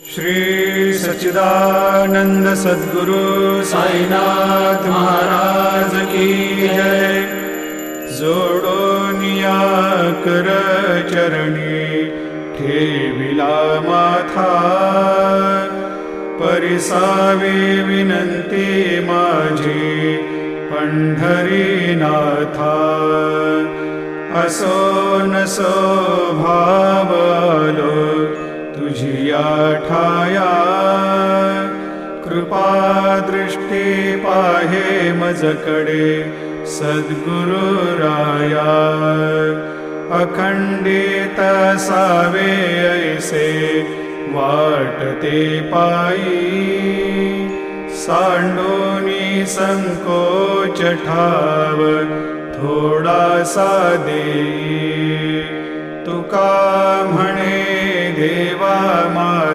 श्री सच्चिदानंद सद्गुरु साईनाथ महाराज की जय। जोडोनिया कर चरणी ठेविला माथा, परिसावे विनंती माझी पंढरीनाथा। असो नसो भाव आलो तुझिया ठाया, कृपा दृष्टी पाहे मजकडे सद्गुरु राया। अखंडित सावे ऐसे वाटते पायी, सांडोनी संकोच ठाव थोडासा देई। तुका म्हणे देवा मा